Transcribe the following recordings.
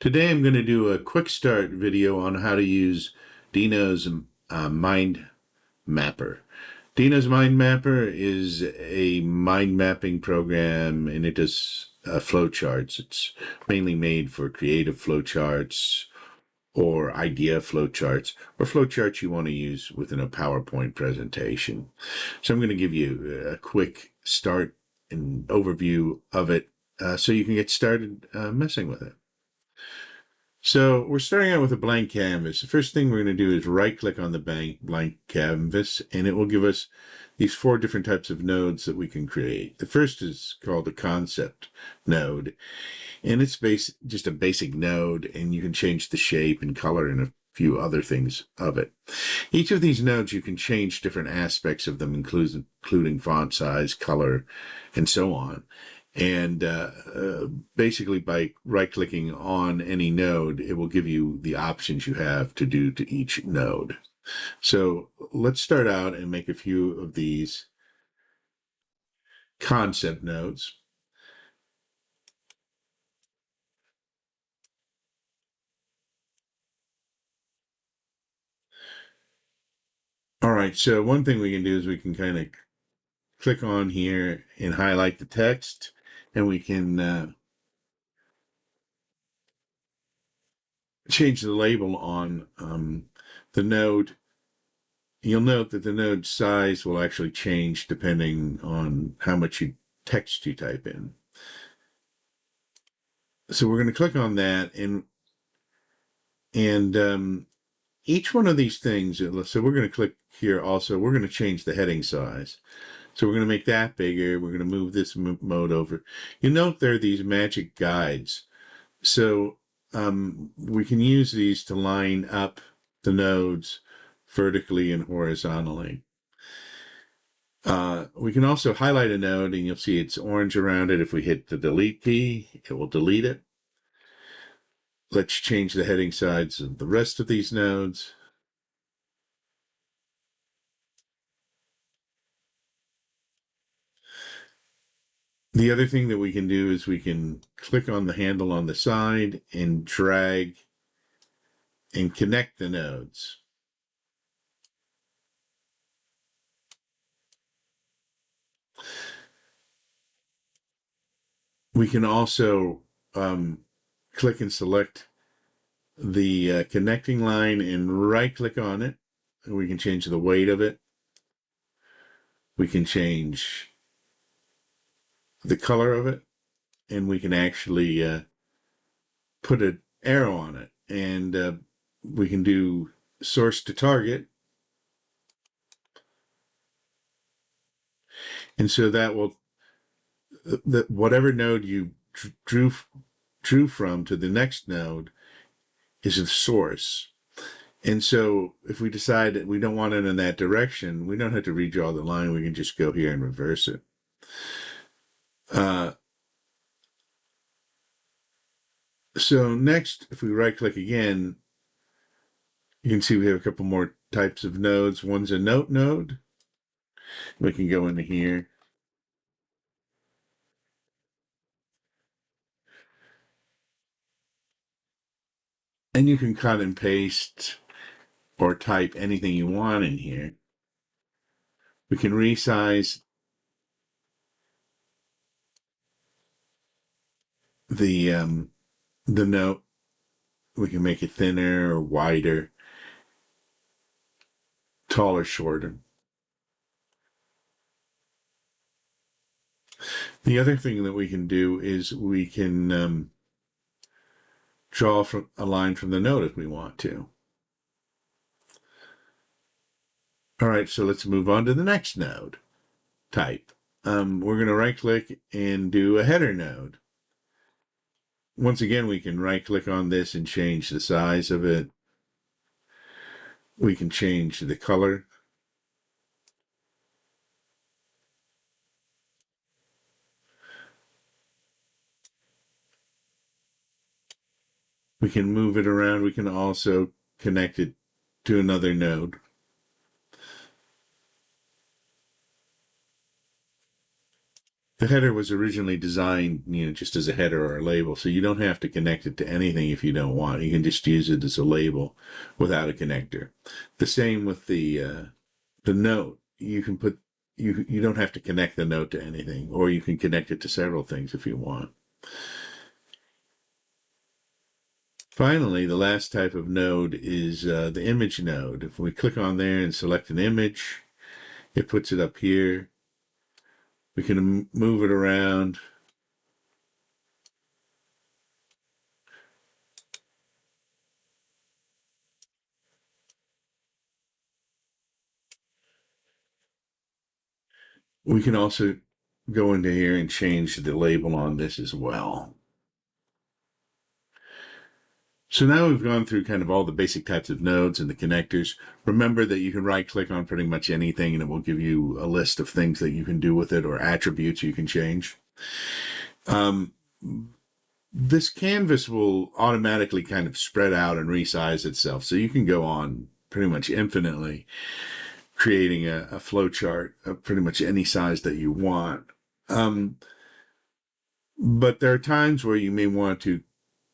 Today I'm going to do a quick start video on how to use Dino's Mind Mapper. Dino's Mind Mapper is a mind mapping program, and it does flowcharts. It's mainly made for creative flowcharts or idea flowcharts or flowcharts you want to use within a PowerPoint presentation. So I'm going to give you a quick start and overview of it so you can get started messing with it. So we're starting out with a blank canvas. The first thing we're going to do is right-click on the blank canvas, and it will give us these 4 different types of nodes that we can create. The first is called a concept node, and it's just a basic node, and you can change the shape and color and a few other things of it. Each of these nodes, you can change different aspects of them, including font size, color, and so on. And basically by right-clicking on any node, it will give you the options you have to do to each node. So let's start out and make a few of these concept nodes. All right, so one thing we can do is we can kind of click on here and highlight the text, and we can change the label on the node. You'll note that the node size will actually change depending on how much text you type in. So we're going to click on that, and each one of these things, so we're going to click here also, we're going to change the heading size. So we're going to make that bigger. We're going to move this mode over. You note there are these magic guides. So we can use these to line up the nodes vertically and horizontally. We can also highlight a node, and you'll see it's orange around it. If we hit the delete key, it will delete it. Let's change the heading size of the rest of these nodes. The other thing that we can do is we can click on the handle on the side and drag and connect the nodes. We can also click and select the connecting line and right-click on it, and we can change the weight of it. We can change the color of it, and we can actually put an arrow on it, and we can do source to target, and so that will whatever node you drew from to the next node is the source. And so if we decide that we don't want it in that direction, we don't have to redraw the line. We can just go here and reverse it. So next, if we right-click again, you can see we have a couple more types of nodes. One's a note node. We can go into here. And you can cut and paste or type anything you want in here. We can resize the note. We can make it thinner or wider, taller, shorter. The other thing that we can do is we can draw a line from the note if we want to. All right, so let's move on to the next node type. We're going to right-click and do a header node. Once again, we can right-click on this and change the size of it. We can change the color. We can move it around. We can also connect it to another node. The header was originally designed, just as a header or a label, so you don't have to connect it to anything if you don't want. You can just use it as a label without a connector. The same with the note. You can put you don't have to connect the note to anything, or you can connect it to several things if you want. Finally, the last type of node is the image node. If we click on there and select an image, it puts it up here. We can move it around. We can also go into here and change the label on this as well. So now we've gone through kind of all the basic types of nodes and the connectors. Remember that you can right-click on pretty much anything and it will give you a list of things that you can do with it or attributes you can change. This canvas will automatically kind of spread out and resize itself. So you can go on pretty much infinitely creating a flowchart of pretty much any size that you want. But there are times where you may want to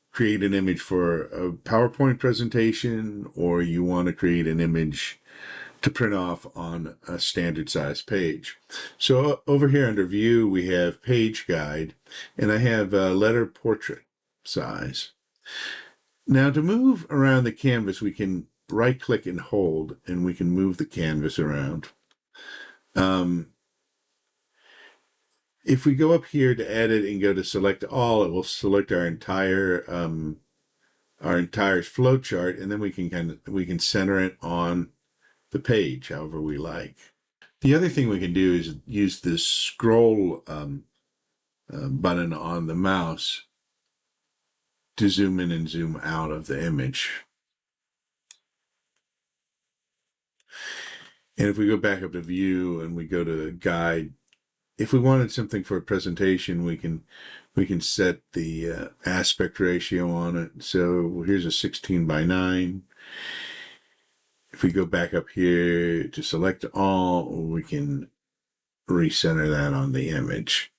create an image for a PowerPoint presentation, or you want to create an image to print off on a standard size page. So over here under view, we have page guide, and I have a letter portrait size. Now to move around the canvas, we can right click and hold, and we can move the canvas around. If we go up here to edit and go to select all, it will select our entire flowchart, and then we can center it on the page however we like. The other thing we can do is use this scroll button on the mouse to zoom in and zoom out of the image. And if we go back up to view and we go to guide, if we wanted something for a presentation, we can set the aspect ratio on it. So here's a 16:9. If we go back up here to select all, we can recenter that on the image.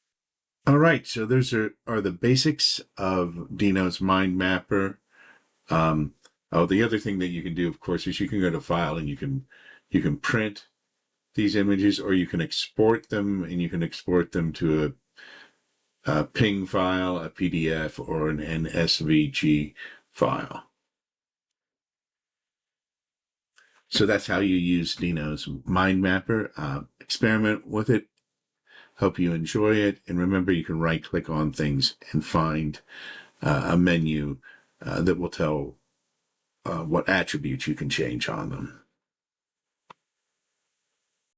All right, so those are the basics of Dino's Mind Mapper. The other thing that you can do, of course, is you can go to File and you can print these images, or you can export them, and you can export them to a PNG file, a PDF, or an SVG file. So that's how you use Dino's Mind Mapper. Experiment with it. Hope you enjoy it. And remember, you can right-click on things and find a menu that will tell what attributes you can change on them.